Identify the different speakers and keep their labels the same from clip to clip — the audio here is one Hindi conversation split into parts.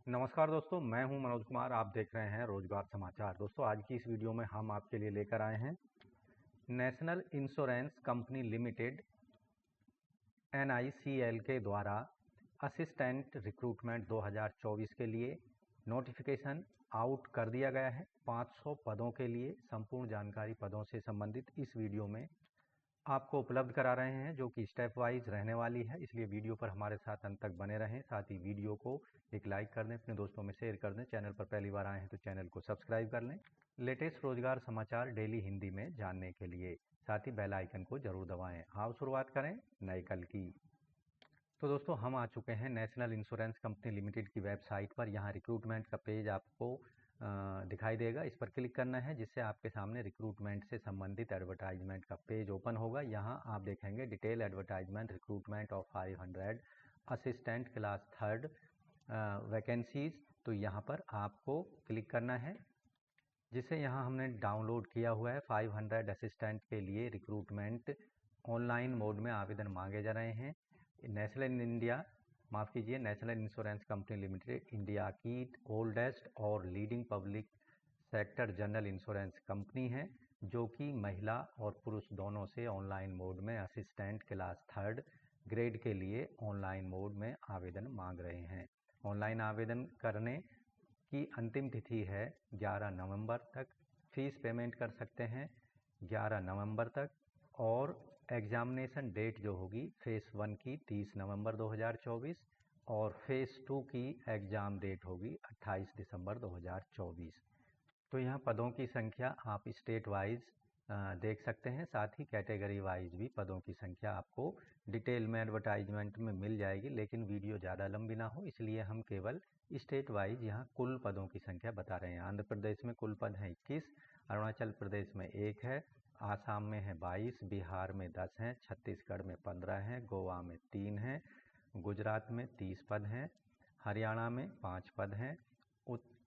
Speaker 1: नमस्कार दोस्तों, मैं हूं मनोज कुमार। आप देख रहे हैं रोजगार समाचार। दोस्तों, आज की इस वीडियो में हम आपके लिए लेकर आए हैं national insurance company limited NICL के द्वारा असिस्टेंट रिक्रूटमेंट 2024 के लिए नोटिफिकेशन आउट कर दिया गया है। 500 पदों के लिए संपूर्ण जानकारी पदों से संबंधित इस वीडियो में आपको उपलब्ध करा रहे हैं, जो कि स्टेप वाइज रहने वाली है। इसलिए वीडियो पर हमारे साथ अंत तक बने रहें। साथ ही वीडियो को एक लाइक कर दें, अपने दोस्तों में शेयर कर दें। चैनल पर पहली बार आए हैं तो चैनल को सब्सक्राइब कर लें लेटेस्ट रोजगार समाचार डेली हिंदी में जानने के लिए। साथ ही बेल आइकन को जरूर दबाएं। आओ शुरुआत करें नए कल की। तो दोस्तों, हम आ चुके हैं नेशनल इंश्योरेंस कंपनी लिमिटेड की वेबसाइट पर। यहाँ रिक्रूटमेंट का पेज आपको दिखाई देगा। इस पर क्लिक करना है, जिससे आपके सामने रिक्रूटमेंट से संबंधित एडवर्टाइजमेंट का पेज ओपन होगा। यहाँ आप देखेंगे detail advertisement recruitment of 500 assistant class third vacancies. तो यहाँ पर आपको क्लिक करना है, जिसे यहाँ हमने डाउनलोड किया हुआ है। 500 असिस्टेंट के लिए रिक्रूटमेंट ऑनलाइन मोड में आवेदन मांगे जा रहे हैं। National insurance company limited India की ओल्डेस्ट और leading public sector general insurance company है, जो कि महिला और पुरुष दोनों से ऑनलाइन मोड में असिस्टेंट क्लास थर्ड ग्रेड के लिए ऑनलाइन मोड में आवेदन मांग रहे हैं। ऑनलाइन आवेदन करने की अंतिम तिथि है 11 नवंबर तक। फीस पेमेंट कर सकते हैं 11 नवंबर तक। और एग्जामिनेशन डेट जो होगी फेज़ 1 की 30 नवंबर 2024 और फेज़ 2 की एग्ज़ाम डेट होगी 28 दिसंबर 2024। तो यहाँ पदों की संख्या आप स्टेट वाइज देख सकते हैं। साथ ही कैटेगरी वाइज भी पदों की संख्या आपको डिटेल में एडवर्टाइजमेंट में मिल जाएगी, लेकिन वीडियो ज़्यादा लंबी ना हो इसलिए हम केवल स्टेट वाइज यहाँ कुल पदों की संख्या बता रहे हैं। आंध्र प्रदेश में कुल पद हैं 21, अरुणाचल प्रदेश में 1 है, आसाम में है 22, बिहार में 10 हैं, छत्तीसगढ़ में 15 हैं, गोवा में 3 हैं, गुजरात में 30 पद हैं, हरियाणा में 5 पद हैं,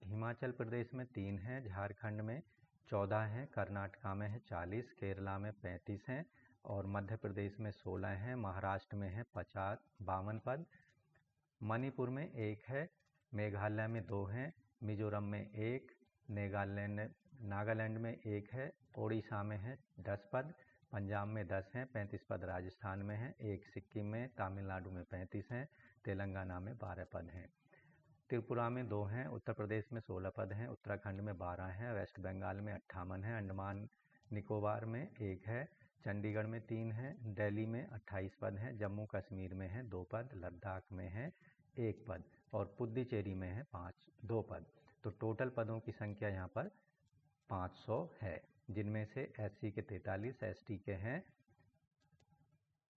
Speaker 1: हिमाचल प्रदेश में 3 हैं, झारखंड में 14 हैं, कर्नाटका में है 40, केरला में 35 हैं और मध्य प्रदेश में 16 हैं, महाराष्ट्र में है 52 पद, मणिपुर में 1 है, मेघालय में 2 हैं, मिजोरम में 1, नागालैंड में 1 है, ओडिशा में है 10 पद, पंजाब में 10 हैं, 35 पद राजस्थान में हैं, 1 सिक्किम में, तमिलनाडु में 35 हैं, तेलंगाना में 12 पद हैं, त्रिपुरा में 2 हैं, उत्तर प्रदेश में 16 पद हैं, उत्तराखंड में 12 हैं, वेस्ट बंगाल में 58 हैं, अंडमान निकोबार में 1 है, चंडीगढ़ में 3 हैं, दिल्ली में 28 पद हैं, जम्मू कश्मीर में है 2 पद, लद्दाख में है 1 पद और पुडुचेरी में है 2 पद। तो टोटल पदों की संख्या यहाँ पर 500 है, जिनमें से SC के 43, ST के हैं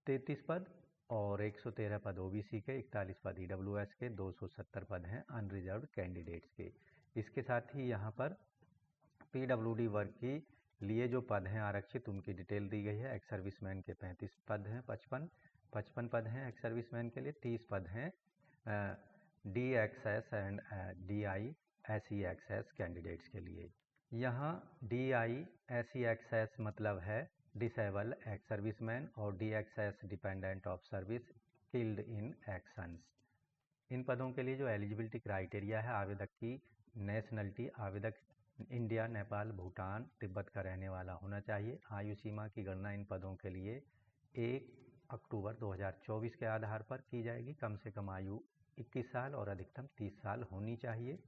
Speaker 1: 33 पद और 113 पद OBC के, 41 पद EWS के, 270 पद हैं अनरिजर्व्ड कैंडिडेट्स के। इसके साथ ही यहाँ पर PWD वर्ग की लिए जो पद हैं आरक्षित, उनकी डिटेल दी गई है। एक्स सर्विसमैन के 35 पद हैं, 55 पद हैं एक्स सर्विसमैन के लिए, 30 पद हैं DXS and DI SE access candidates के लिए। यहाँ DI SE एक्सेस मतलब है डिसेबल एक्स सर्विसमैन और DXS dependent of service killed in actions. इन पदों के लिए जो एलिजिबिलिटी क्राइटेरिया है, आवेदक की नेशनलिटी, आवेदक इंडिया, नेपाल, भूटान, तिब्बत का रहने वाला होना चाहिए। आयु सीमा की गणना इन पदों के लिए 1 अक्टूबर 2024 के आधार पर की जाएगी। कम से कम आयु 21 साल और अधिकतम 30 साल होनी चाहिए।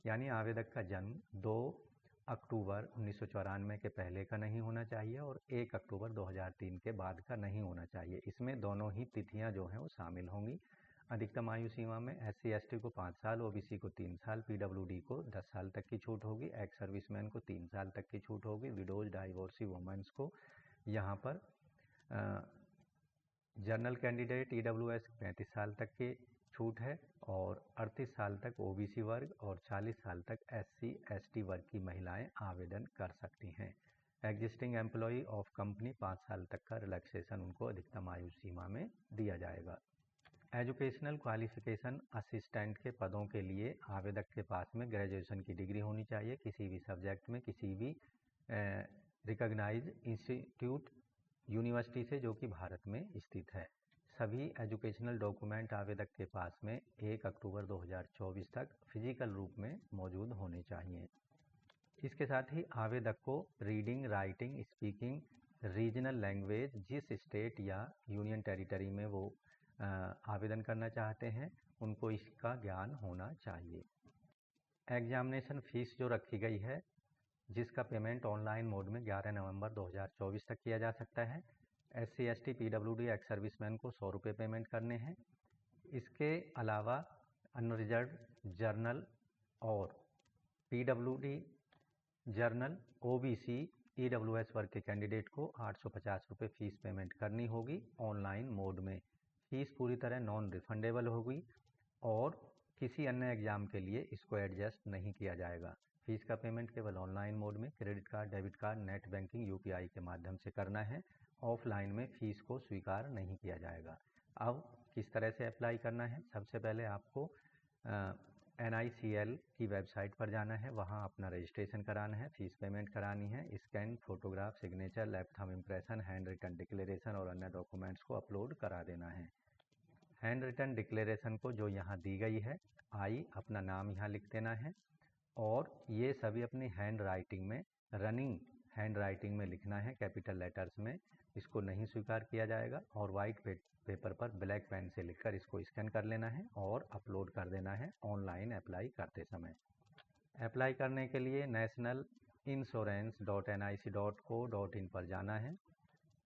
Speaker 1: यानी आवेदक का जन्म 2 अक्टूबर 1994 के पहले का नहीं होना चाहिए और 1 अक्टूबर 2003 के बाद का नहीं होना चाहिए। इसमें दोनों ही तिथियां जो हैं वो शामिल होंगी। अधिकतम आयु सीमा में SC ST को 5 साल, OBC को 3 साल, PWD को 10 साल तक की छूट होगी, एक्स सर्विसमैन को 3 साल तक की छूट होगी, विडोज डाइवोर्सी वुमेन्स को यहाँ पर जनरल कैंडिडेट EWS 35 साल तक की छूट है और 38 साल तक OBC वर्ग और 40 साल तक SC ST वर्ग की महिलाएं आवेदन कर सकती हैं। एग्जिस्टिंग एम्प्लॉई ऑफ कंपनी 5 साल तक का रिलैक्सेशन उनको अधिकतम आयु सीमा में दिया जाएगा। एजुकेशनल क्वालिफिकेशन असिस्टेंट के पदों के लिए आवेदक के पास में ग्रेजुएशन की डिग्री होनी चाहिए किसी भी सब्जेक्ट में, किसी भी रिकॉग्नाइज्ड इंस्टीट्यूट यूनिवर्सिटी से जो कि भारत में स्थित है। सभी एजुकेशनल डॉक्यूमेंट आवेदक के पास में 1 अक्टूबर 2024 तक फिजिकल रूप में मौजूद होने चाहिए। इसके साथ ही आवेदक को reading, writing, speaking regional language जिस स्टेट या यूनियन टेरिटरी में वो आवेदन करना चाहते हैं उनको इसका ज्ञान होना चाहिए। एग्जामिनेशन फ़ीस जो रखी गई है जिसका पेमेंट ऑनलाइन मोड में 11 नवंबर 2024 तक किया जा सकता है। SC, ST, PWD ex serviceman को 100 रुपये पेमेंट करने हैं। इसके अलावा अनरिजर्व जर्नल और PWD जर्नल, OBC, EWS वर्ग के कैंडिडेट को 850 रुपये फ़ीस पेमेंट करनी होगी ऑनलाइन मोड में। फ़ीस पूरी तरह नॉन रिफंडेबल होगी और किसी अन्य एग्ज़ाम के लिए इसको एडजस्ट नहीं किया जाएगा। फ़ीस का पेमेंट केवल ऑनलाइन मोड में credit card, debit card, net banking, UPI के माध्यम से करना है। ऑफलाइन में फ़ीस को स्वीकार नहीं किया जाएगा। अब किस तरह से अप्लाई करना है? सबसे पहले आपको NICL की वेबसाइट पर जाना है, वहाँ अपना रजिस्ट्रेशन कराना है, फ़ीस पेमेंट करानी है, scan photograph, signature, left thumb impression, hand written declaration और अन्य डॉक्यूमेंट्स को अपलोड करा देना है। हैंड रिटन डिक्लेरेशन को जो यहाँ दी गई है, अपना नाम यहाँ लिख देना है और ये सभी अपनी हैंड राइटिंग में, रनिंग हैंड राइटिंग में लिखना है, कैपिटल लेटर्स में। इसको नहीं स्वीकार किया जाएगा और वाइट पेपर पर ब्लैक पेन से लिखकर इसको स्कैन कर लेना है और अपलोड कर देना है ऑनलाइन अप्लाई करते समय। अप्लाई करने के लिए nationalinsurance.nic.co.in पर जाना है।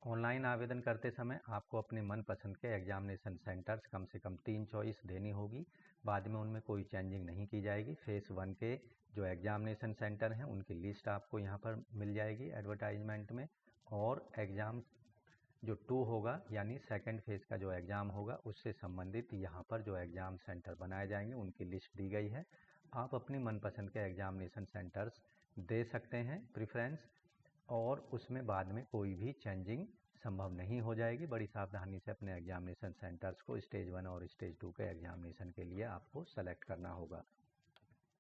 Speaker 1: ऑनलाइन आवेदन करते समय आपको अपने मनपसंद के एग्जामिनेशन सेंटर्स कम से कम 3 चॉइस देनी होगी। बाद में उनमें कोई चेंजिंग नहीं की जाएगी। फेज़ 1 के जो एग्जामिनेशन सेंटर हैं उनकी लिस्ट आपको यहाँ पर मिल जाएगी एडवर्टाइजमेंट में, और एग्ज़ाम जो 2 होगा यानी सेकंड फेज़ का जो एग्ज़ाम होगा उससे संबंधित यहाँ पर जो एग्ज़ाम सेंटर बनाए जाएंगे उनकी लिस्ट दी गई है। आप अपनी मनपसंद के एग्जामिनेशन सेंटर्स दे सकते हैं प्रेफरेंस, और उसमें बाद में कोई भी चेंजिंग संभव नहीं हो जाएगी। बड़ी सावधानी से अपने एग्जामिनेशन सेंटर्स को स्टेज 1 और स्टेज 2 के एग्जामिनेशन के लिए आपको सेलेक्ट करना होगा।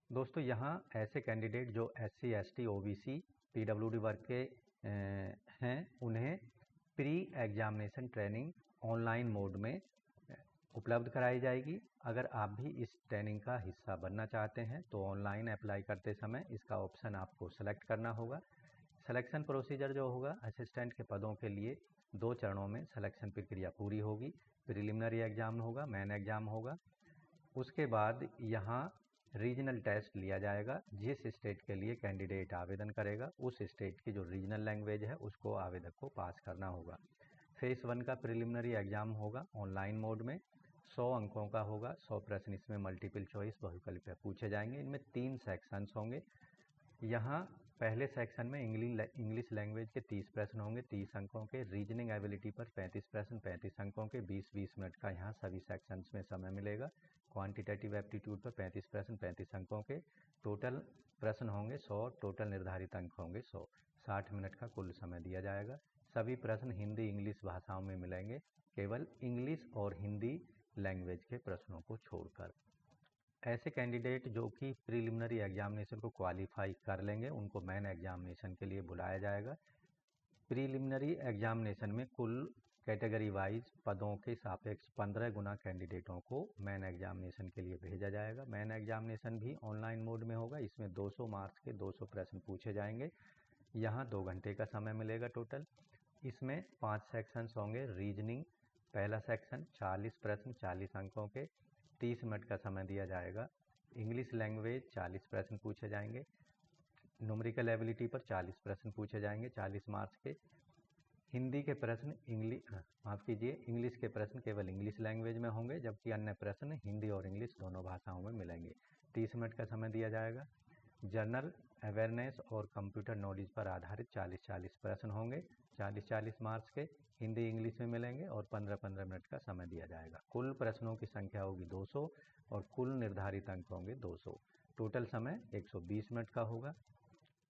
Speaker 1: दोस्तों, यहाँ ऐसे कैंडिडेट जो SC, ST, OBC, PWD वर्ग के हैं उन्हें pre examination training online mode में उपलब्ध कराई जाएगी। अगर आप भी इस ट्रेनिंग का हिस्सा बनना चाहते हैं तो ऑनलाइन अप्लाई करते समय इसका ऑप्शन आपको सेलेक्ट करना होगा। सिलेक्शन प्रोसीजर जो होगा, असिस्टेंट के पदों के लिए 2 चरणों में सिलेक्शन प्रक्रिया पूरी होगी। प्रिलिमिनरी एग्ज़ाम होगा, मेन एग्ज़ाम होगा। उसके बाद यहाँ रीजनल टेस्ट लिया जाएगा। जिस स्टेट के लिए कैंडिडेट आवेदन करेगा उस स्टेट की जो रीजनल लैंग्वेज है उसको आवेदक को पास करना होगा। फेज़ 1 का प्रिलिमिनरी एग्ज़ाम होगा ऑनलाइन मोड में, 100 अंकों का होगा। 100 प्रश्न इसमें मल्टीपल चॉइस बहुविकल्प पे पूछे जाएंगे। इनमें 3 सेक्शंस होंगे। यहाँ पहले सेक्शन में इंग्लिश लैंग्वेज के 30 प्रश्न होंगे 30 अंकों के। रीजनिंग एबिलिटी पर 35 प्रश्न 35 अंकों के। 20-20 मिनट का यहाँ सभी सेक्शंस में समय मिलेगा। क्वांटिटेटिव एप्टीट्यूड पर 35 प्रश्न 35 अंकों के। टोटल प्रश्न होंगे 100, टोटल निर्धारित अंक होंगे 100। 60 मिनट का कुल समय दिया जाएगा। सभी प्रश्न हिंदी इंग्लिश भाषाओं में मिलेंगे, केवल इंग्लिश और हिंदी लैंग्वेज के प्रश्नों को छोड़कर। ऐसे कैंडिडेट जो कि प्रिलिमिनरी एग्जामिनेशन को क्वालिफाई कर लेंगे उनको मेन एग्जामिनेशन के लिए बुलाया जाएगा। प्रिलिमिनरी एग्जामिनेशन में कुल कैटेगरी वाइज पदों के सापेक्ष 15 गुना कैंडिडेटों को मेन एग्जामिनेशन के लिए भेजा जाएगा। मेन एग्जामिनेशन भी ऑनलाइन मोड में होगा। इसमें 200 मार्क्स के 200 प्रश्न पूछे जाएंगे। यहाँ 2 घंटे का समय मिलेगा टोटल। इसमें 5 सेक्शंस होंगे। रीजनिंग पहला सेक्शन 40 प्रश्न 40 अंकों के, 30 मिनट का समय दिया जाएगा। इंग्लिश लैंग्वेज 40 प्रश्न पूछे जाएंगे। न्यूमेरिकल एबिलिटी पर 40 प्रश्न पूछे जाएंगे 40 मार्क्स के। हिंदी के प्रश्न इंग्लिश के प्रश्न केवल इंग्लिश लैंग्वेज में होंगे, जबकि अन्य प्रश्न हिंदी और इंग्लिश दोनों भाषाओं में मिलेंगे। 30 मिनट का समय दिया जाएगा। जनरल अवेयरनेस और कंप्यूटर नॉलेज पर आधारित 40-40 प्रश्न होंगे 40-40 मार्क्स के। हिंदी इंग्लिश में मिलेंगे और 15-15 मिनट का समय दिया जाएगा। कुल प्रश्नों की संख्या होगी 200 और कुल निर्धारित अंक होंगे 200। टोटल समय 120 मिनट का होगा।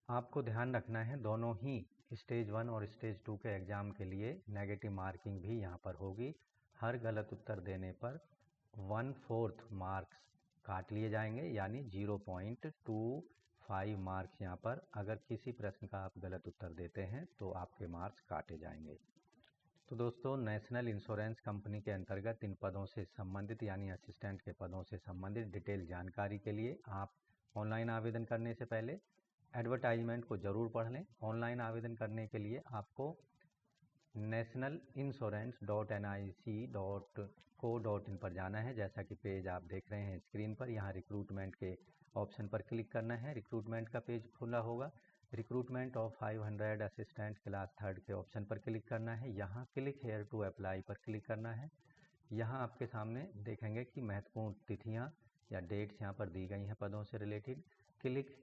Speaker 1: आपको ध्यान रखना है दोनों ही स्टेज 1 और स्टेज 2 के एग्ज़ाम के लिए नेगेटिव मार्किंग भी यहाँ पर होगी। हर गलत उत्तर देने पर 1/4 मार्क्स काट लिए जाएंगे, यानी 0.25 मार्क्स यहाँ पर। अगर किसी प्रश्न का आप गलत उत्तर देते हैं तो आपके मार्क्स काटे जाएंगे। तो दोस्तों, नेशनल इंश्योरेंस कंपनी के अंतर्गत इन पदों से संबंधित यानी असिस्टेंट के पदों से संबंधित डिटेल जानकारी के लिए आप ऑनलाइन आवेदन करने से पहले एडवर्टाइजमेंट को ज़रूर पढ़ लें। ऑनलाइन आवेदन करने के लिए आपको nationalinsurance.nic.co.in पर जाना है। जैसा कि पेज आप देख रहे हैं स्क्रीन पर, यहाँ रिक्रूटमेंट के ऑप्शन पर क्लिक करना है। रिक्रूटमेंट का पेज खुला होगा। रिक्रूटमेंट ऑफ 500 असिस्टेंट क्लास 3 के ऑप्शन पर क्लिक करना है। यहाँ क्लिक हेयर टू अप्लाई पर क्लिक करना है। यहाँ आपके सामने देखेंगे कि महत्वपूर्ण तिथियाँ या डेट्स यहाँ पर दी गई हैं पदों से related. Click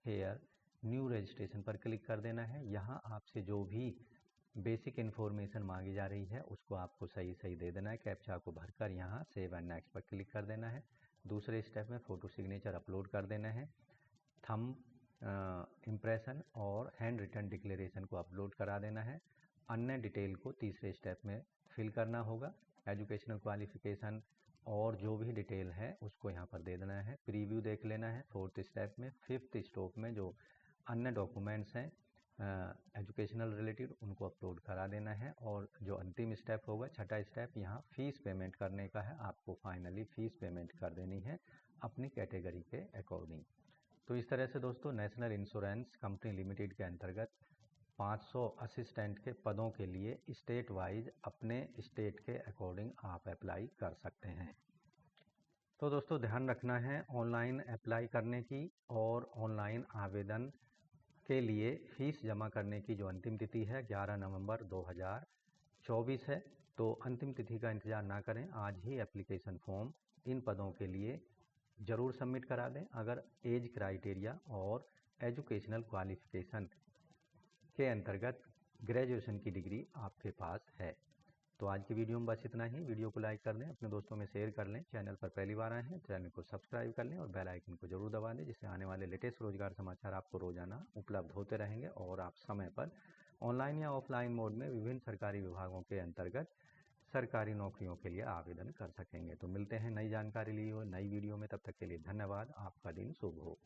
Speaker 1: here new registration पर क्लिक कर देना है। यहाँ आपसे जो भी बेसिक इन्फॉर्मेशन मांगी जा रही है उसको आपको सही दे देना है। कैप्चा को भरकर यहाँ सेव एंड नेक्स्ट पर क्लिक कर देना है। दूसरे स्टेप में फ़ोटो सिग्नेचर अपलोड कर देना है। थंब इम्प्रेशन और हैंड रिटन डिक्लेरेशन को अपलोड करा देना है। अन्य डिटेल को तीसरे स्टेप में फिल करना होगा। एजुकेशनल क्वालिफिकेशन और जो भी डिटेल है उसको यहाँ पर दे देना है। प्रीव्यू देख लेना है फोर्थ स्टेप में। फिफ्थ स्टेप में जो अन्य डॉक्यूमेंट्स हैं एजुकेशनल रिलेटेड उनको अपलोड करा देना है। और जो अंतिम स्टेप होगा, छठा स्टेप, यहाँ फ़ीस पेमेंट करने का है। आपको फाइनली फ़ीस पेमेंट कर देनी है अपनी कैटेगरी के अकॉर्डिंग। तो इस तरह से दोस्तों, नेशनल इंश्योरेंस कंपनी लिमिटेड के अंतर्गत 500 असिस्टेंट के पदों के लिए स्टेट वाइज अपने स्टेट के अकॉर्डिंग आप अप्लाई कर सकते हैं। तो दोस्तों, ध्यान रखना है ऑनलाइन अप्लाई करने की और ऑनलाइन आवेदन के लिए फ़ीस जमा करने की जो अंतिम तिथि है 11 नवंबर 2024 है। तो अंतिम तिथि का इंतज़ार ना करें, आज ही एप्लीकेशन फॉर्म इन पदों के लिए ज़रूर सबमिट करा दें अगर एज क्राइटेरिया और एजुकेशनल क्वालिफ़िकेशन के अंतर्गत ग्रेजुएशन की डिग्री आपके पास है। तो आज की वीडियो में बस इतना ही। वीडियो को लाइक कर दें, अपने दोस्तों में शेयर कर लें। चैनल पर पहली बार आए हैं चैनल को सब्सक्राइब कर लें और बेल आइकन को जरूर दबा दें, जिससे आने वाले लेटेस्ट रोजगार समाचार आपको रोजाना उपलब्ध होते रहेंगे और आप समय पर ऑनलाइन या ऑफलाइन मोड में विभिन्न सरकारी विभागों के अंतर्गत सरकारी नौकरियों के लिए आवेदन कर सकेंगे। तो मिलते हैं नई जानकारी लिए हुए नई वीडियो में। तब तक के लिए धन्यवाद। आपका दिन शुभ हो।